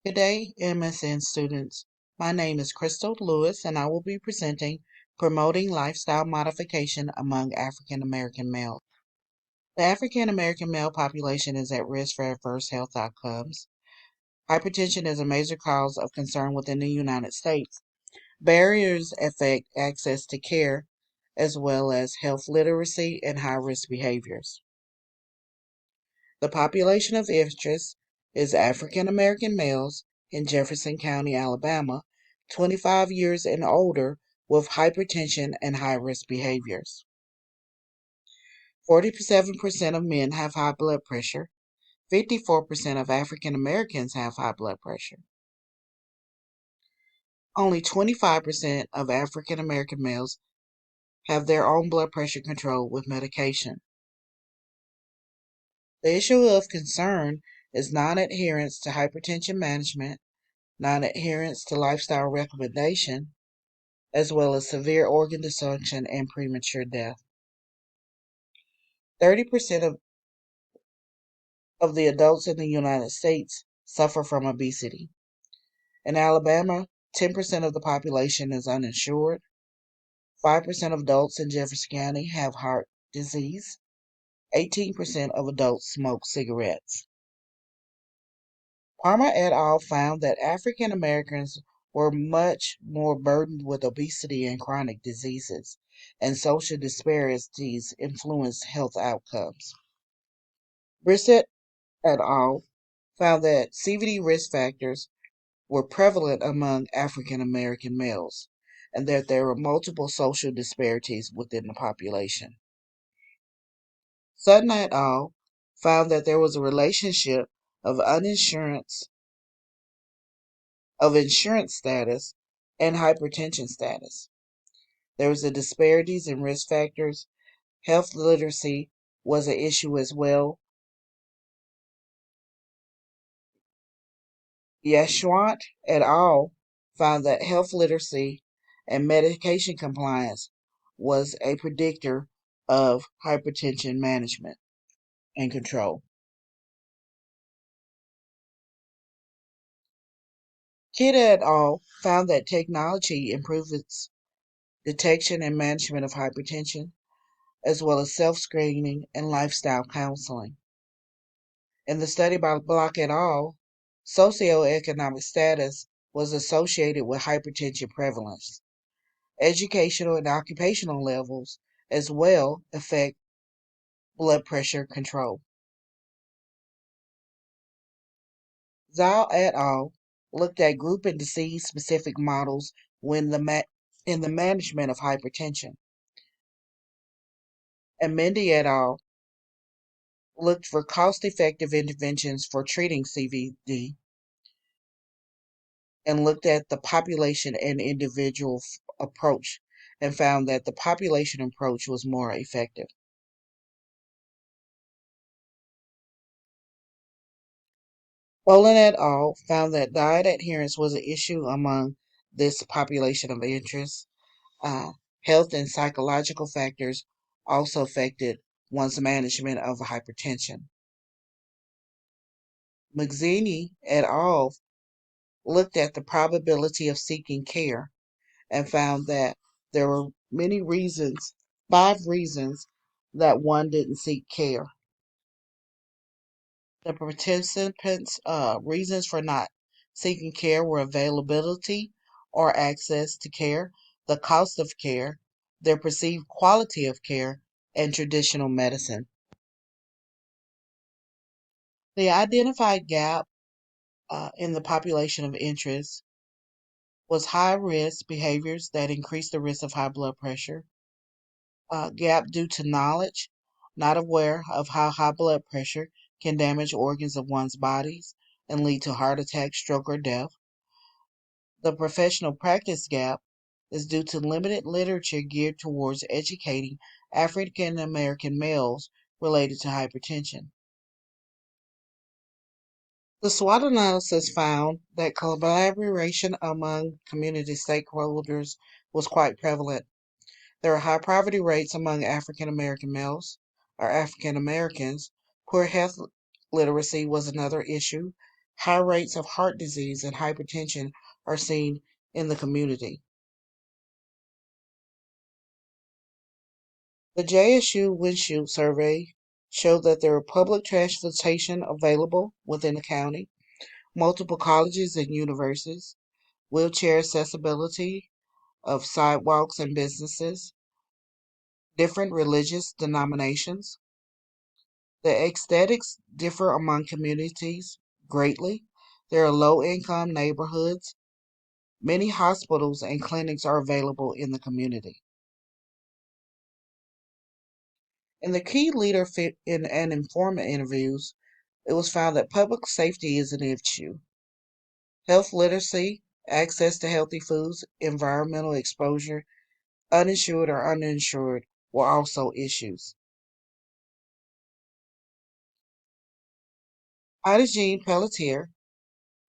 Good day, MSN students. My name is Crystal Lewis, and I will be presenting Promoting Lifestyle Modification Among African American Males. The African American male population is at risk for adverse health outcomes. Hypertension is a major cause of concern within the United States. Barriers affect access to care, as well as health literacy and high risk behaviors. The population of interest is African American males in Jefferson County, Alabama, 25 years and older with hypertension and high risk behaviors. 47% of men have high blood pressure. 54% of African Americans have high blood pressure. Only 25% of African American males have their own blood pressure controlled with medication. The issue of concern is non-adherence to hypertension management, non-adherence to lifestyle recommendation, as well as severe organ dysfunction and premature death. 30% of the adults in the United States suffer from obesity. In Alabama, 10% of the population is uninsured. 5% of adults in Jefferson County have heart disease. 18% of adults smoke cigarettes. Palmer et al. Found that African Americans were much more burdened with obesity and chronic diseases, and social disparities influenced health outcomes. Brissett et al. Found that CVD risk factors were prevalent among African American males, and that there were multiple social disparities within the population. Sutton et al. Found that there was a relationship of insurance status and hypertension status. There was a disparities in risk factors. Health literacy was an issue as well. Yashwant et al. Found that health literacy and medication compliance was a predictor of hypertension management and control. Kidd et al. Found that technology improves its detection and management of hypertension, as well as self-screening and lifestyle counseling. In the study by Block et al., socioeconomic status was associated with hypertension prevalence. Educational and occupational levels as well affect blood pressure control. Zhao et al. Looked at group and disease-specific models in the management of hypertension. And Mendy et al. Looked for cost-effective interventions for treating CVD and looked at the population and individual approach and found that the population approach was more effective. Bolin et al. Found that diet adherence was an issue among this population of interest. Health and psychological factors also affected one's management of hypertension. Mazzini et al. Looked at the probability of seeking care and found that there were many reasons, 5 reasons, that one didn't seek care. The participants' reasons for not seeking care were availability or access to care, the cost of care, their perceived quality of care, and traditional medicine. The identified gap in the population of interest was high risk behaviors that increase the risk of high blood pressure, gap due to knowledge, not aware of how high blood pressure can damage organs of one's bodies and lead to heart attack, stroke, or death. The professional practice gap is due to limited literature geared towards educating African American males related to hypertension. The SWOT analysis found that collaboration among community stakeholders was quite prevalent. There are high poverty rates among African American males or African Americans. Poor health literacy was another issue. High rates of heart disease and hypertension are seen in the community. The JSU Windshield Survey showed that there are public transportation available within the county, multiple colleges and universities, wheelchair accessibility of sidewalks and businesses, different religious denominations. The aesthetics differ among communities greatly. There are low income neighborhoods. Many hospitals and clinics are available in the community. In the key leader in and informant interviews, it was found that public safety is an issue. Health literacy, access to healthy foods, environmental exposure, uninsured or uninsured were also issues. Ida Jean Pelletier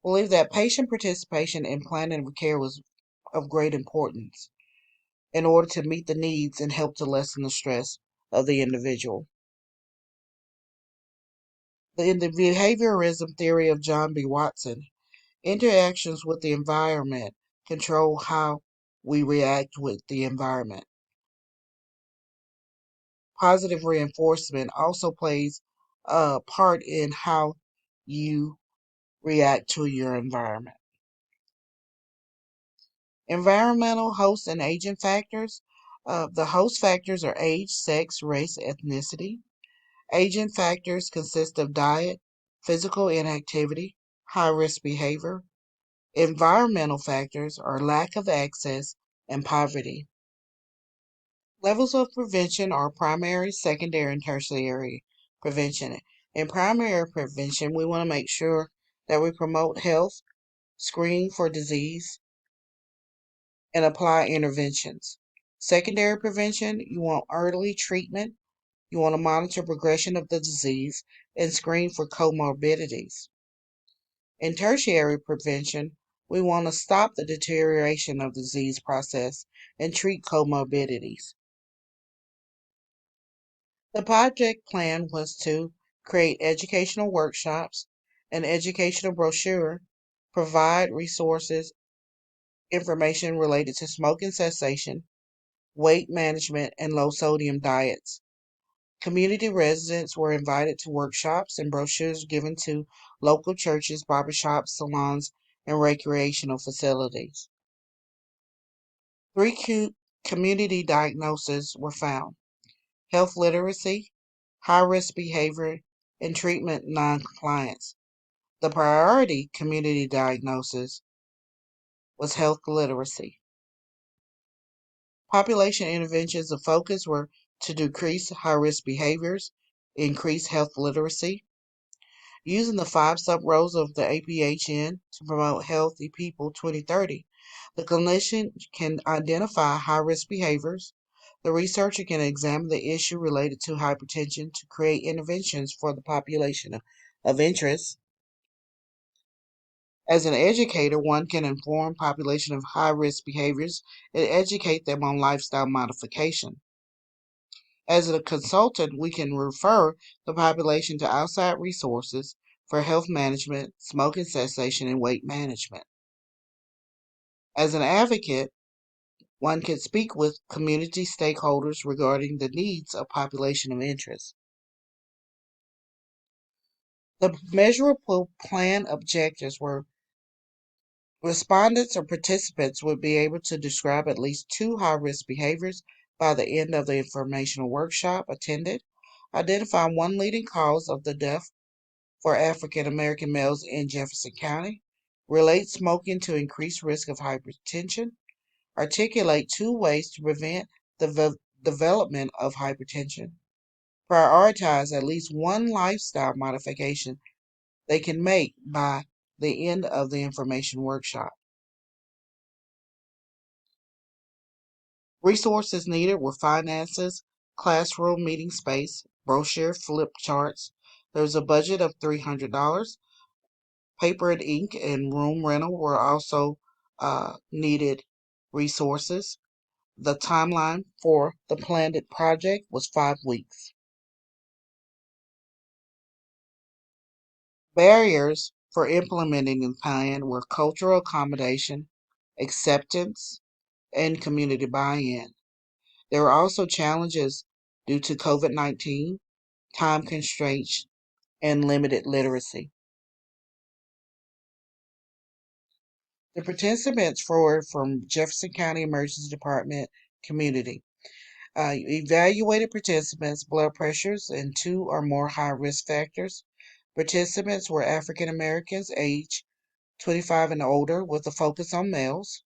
believed that patient participation in planning of care was of great importance in order to meet the needs and help to lessen the stress of the individual. In the behaviorism theory of John B. Watson, interactions with the environment control how we react with the environment. Positive reinforcement also plays a part in how you react to your environment. Environmental, host, and agent factors. The host factors are age, sex, race, ethnicity. Agent factors consist of diet, physical inactivity, high risk behavior. Environmental factors are lack of access and poverty. Levels of prevention are primary, secondary, and tertiary prevention. In primary prevention, we want to make sure that we promote health, screen for disease, and apply interventions. Secondary prevention, you want early treatment, you want to monitor progression of the disease, and screen for comorbidities. In tertiary prevention, we want to stop the deterioration of the disease process and treat comorbidities. The project plan was to create educational workshops, an educational brochure, provide resources, information related to smoking cessation, weight management, and low sodium diets. Community residents were invited to workshops and brochures given to local churches, barbershops, salons, and recreational facilities. Three community diagnoses were found: health literacy, high risk behavior, and treatment noncompliance. The priority community diagnosis was health literacy. Population interventions of focus were to decrease high risk behaviors, increase health literacy, using the 5 sub-roles of the APHN to promote healthy people 2030. The clinician can identify high-risk behaviors. The researcher can examine the issue related to hypertension to create interventions for the population of interest. As an educator, one can inform population of high-risk behaviors and educate them on lifestyle modification. As a consultant, we can refer the population to outside resources for health management, smoking cessation, and weight management. As an advocate, one can speak with community stakeholders regarding the needs of population of interest. The measurable plan objectives were respondents or participants would be able to describe at least 2 high-risk behaviors by the end of the informational workshop attended, identify 1 leading cause of the death for African American males in Jefferson County, relate smoking to increased risk of hypertension, articulate 2 ways to prevent the development of hypertension, prioritize at least 1 lifestyle modification they can make by the end of the information workshop. Resources needed were finances, classroom meeting space, brochure, flip charts. There was a budget of $300. Paper and ink and room rental were also needed resources. The timeline for the planned project was 5 weeks. Barriers for implementing the plan were cultural accommodation, acceptance, and community buy-in. There were also challenges due to COVID-19, time constraints, and limited literacy. The participants were from Jefferson County Emergency Department community. Evaluated participants' blood pressures and two or more high risk factors. Participants were African Americans, age 25 and older, with a focus on males.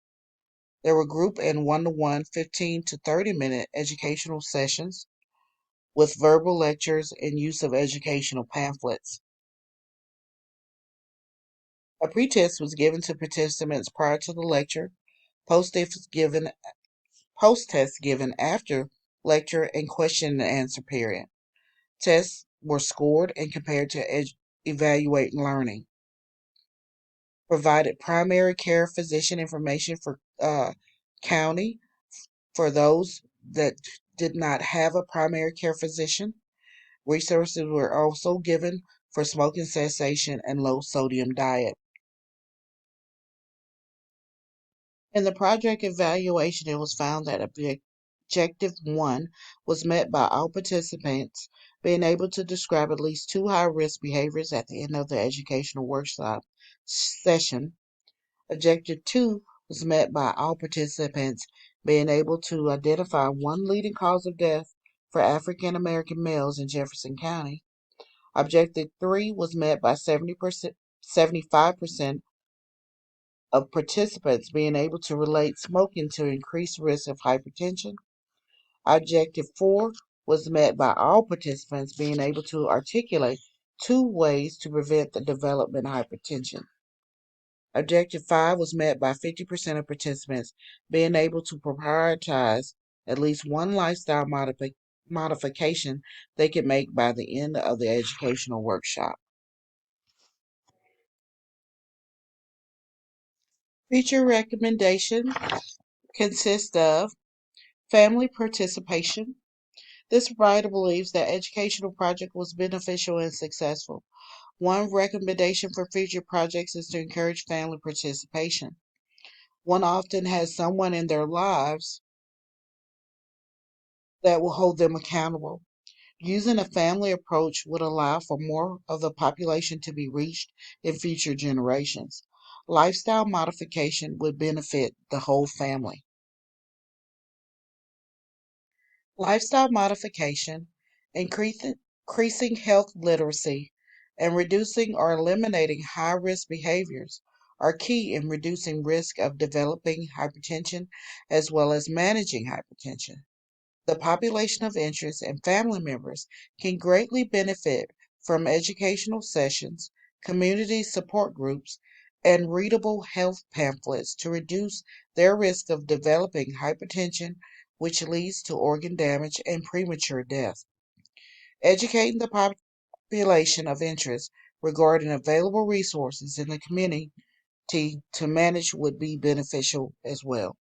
There were group and one-to-one 15 to 30-minute educational sessions with verbal lectures and use of educational pamphlets. A pretest was given to participants prior to the lecture, post-test given after lecture, and question and answer period. Tests were scored and compared to evaluate learning. Provided primary care physician information for county for those that did not have a primary care physician. Resources were also given for smoking cessation and low sodium diet. In the project evaluation, it was found that objective 1 was met by all participants being able to describe at least two high risk behaviors at the end of the educational workshop session. Objective 2 was met by all participants being able to identify one leading cause of death for African American males in Jefferson County. Objective 3 was met by 75% of participants being able to relate smoking to increased risk of hypertension. Objective 4 was met by all participants being able to articulate two ways to prevent the development of hypertension. Objective 5 was met by 50% of participants being able to prioritize at least one lifestyle modification they could make by the end of the educational workshop. Feature recommendations consist of family participation. This writer believes that educational project was beneficial and successful. One recommendation for future projects is to encourage family participation. One often has someone in their lives that will hold them accountable. Using a family approach would allow for more of the population to be reached in future generations. Lifestyle modification would benefit the whole family. Lifestyle modification, increasing health literacy, and reducing or eliminating high risk behaviors are key in reducing risk of developing hypertension as well as managing hypertension. The population of interest and family members can greatly benefit from educational sessions, community support groups, and readable health pamphlets to reduce their risk of developing hypertension, which leads to organ damage and premature death. Educating the population of interest regarding available resources in the community to manage would be beneficial as well.